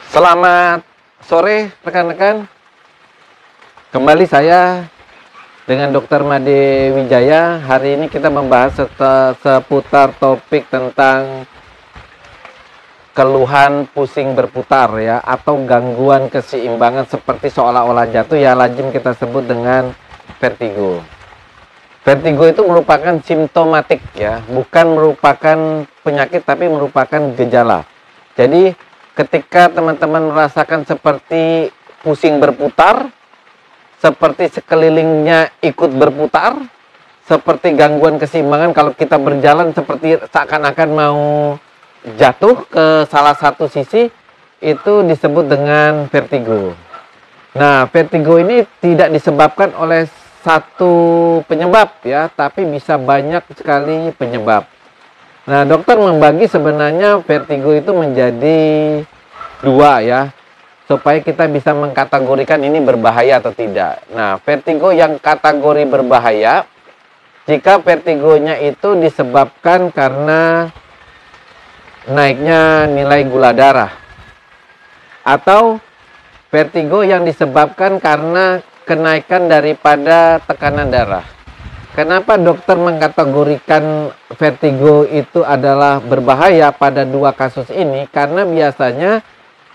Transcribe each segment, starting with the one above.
Selamat sore rekan-rekan. Kembali saya dengan Dr. Made Wijaya. Hari ini kita membahas seputar topik tentang keluhan pusing berputar ya, atau gangguan keseimbangan seperti seolah-olah jatuh, ya lazim kita sebut dengan vertigo. Vertigo itu merupakan simptomatik ya, bukan merupakan penyakit tapi merupakan gejala. Jadi ketika teman-teman merasakan seperti pusing berputar, seperti sekelilingnya ikut berputar, seperti gangguan keseimbangan kalau kita berjalan seperti seakan-akan mau jatuh ke salah satu sisi, itu disebut dengan vertigo. Nah, vertigo ini tidak disebabkan oleh satu penyebab ya, tapi bisa banyak sekali penyebab. Nah, dokter membagi sebenarnya vertigo itu menjadi dua ya, supaya kita bisa mengkategorikan ini berbahaya atau tidak. Nah, vertigo yang kategori berbahaya, jika vertigonya itu disebabkan karena naiknya nilai gula darah, atau vertigo yang disebabkan karena kenaikan daripada tekanan darah. Kenapa dokter mengkategorikan vertigo itu adalah berbahaya pada dua kasus ini? Karena biasanya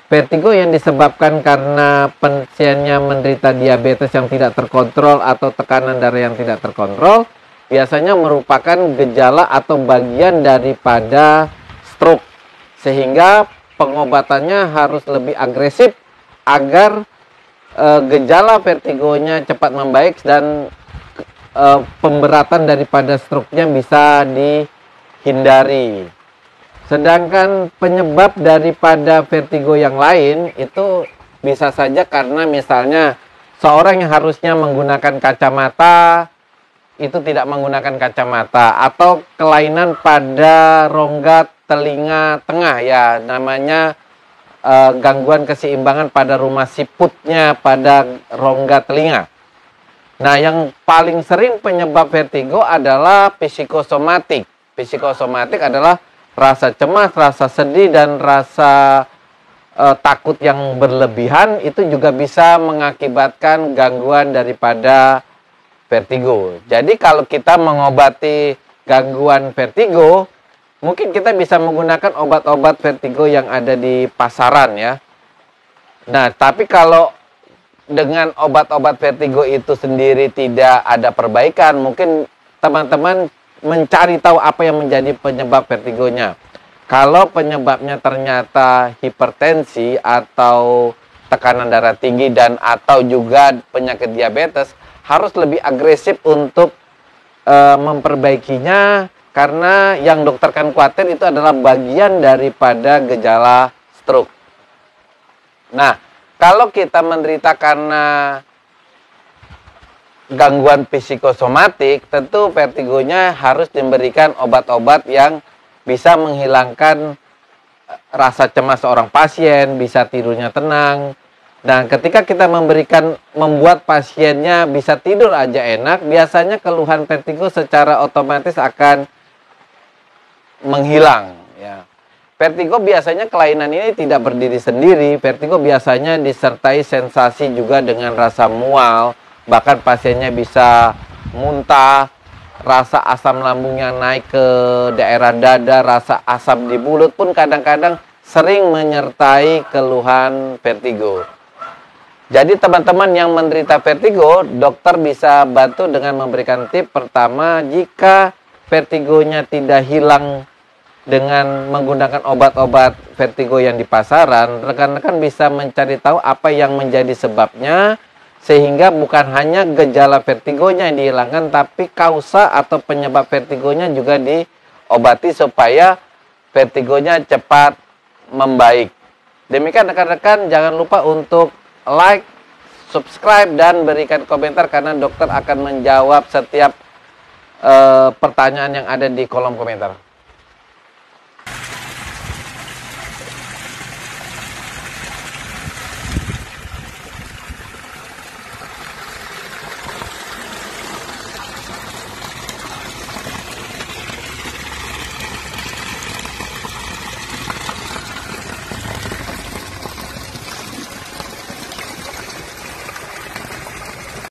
vertigo yang disebabkan karena pasiennya menderita diabetes yang tidak terkontrol atau tekanan darah yang tidak terkontrol, biasanya merupakan gejala atau bagian daripada stroke. Sehingga pengobatannya harus lebih agresif agar gejala vertigonya cepat membaik dan pemberatan daripada stroke-nya bisa dihindari. Sedangkan penyebab daripada vertigo yang lain itu bisa saja karena misalnya seorang yang harusnya menggunakan kacamata itu tidak menggunakan kacamata, atau kelainan pada rongga telinga tengah ya, namanya gangguan keseimbangan pada rumah siputnya pada rongga telinga. Nah, yang paling sering penyebab vertigo adalah psikosomatik. Psikosomatik adalah rasa cemas, rasa sedih, dan rasa takut yang berlebihan. Itu juga bisa mengakibatkan gangguan daripada vertigo. Jadi kalau kita mengobati gangguan vertigo, mungkin kita bisa menggunakan obat-obat vertigo yang ada di pasaran ya. Nah, tapi kalau dengan obat-obat vertigo itu sendiri tidak ada perbaikan, mungkin teman-teman mencari tahu apa yang menjadi penyebab vertigonya. Kalau penyebabnya ternyata hipertensi atau tekanan darah tinggi dan atau juga penyakit diabetes, harus lebih agresif untuk memperbaikinya, karena yang dokter kan khawatir itu adalah bagian daripada gejala stroke. Nah, kalau kita menderita karena gangguan psikosomatik, tentu vertigonya harus diberikan obat-obat yang bisa menghilangkan rasa cemas seorang pasien, bisa tidurnya tenang. Dan ketika kita membuat pasiennya bisa tidur aja enak, biasanya keluhan vertigo secara otomatis akan menghilang ya. Vertigo biasanya kelainan ini tidak berdiri sendiri. Vertigo biasanya disertai sensasi juga dengan rasa mual, bahkan pasiennya bisa muntah, rasa asam lambungnya naik ke daerah dada, rasa asam di mulut pun kadang-kadang sering menyertai keluhan vertigo. Jadi teman-teman yang menderita vertigo, dokter bisa bantu dengan memberikan tips. Pertama, jika vertigonya tidak hilang dengan menggunakan obat-obat vertigo yang di pasaran, rekan-rekan bisa mencari tahu apa yang menjadi sebabnya, sehingga bukan hanya gejala vertigonya yang dihilangkan, tapi kausa atau penyebab vertigonya juga diobati supaya vertigonya cepat membaik. Demikian rekan-rekan, jangan lupa untuk like, subscribe, dan berikan komentar, karena dokter akan menjawab setiap pertanyaan yang ada di kolom komentar.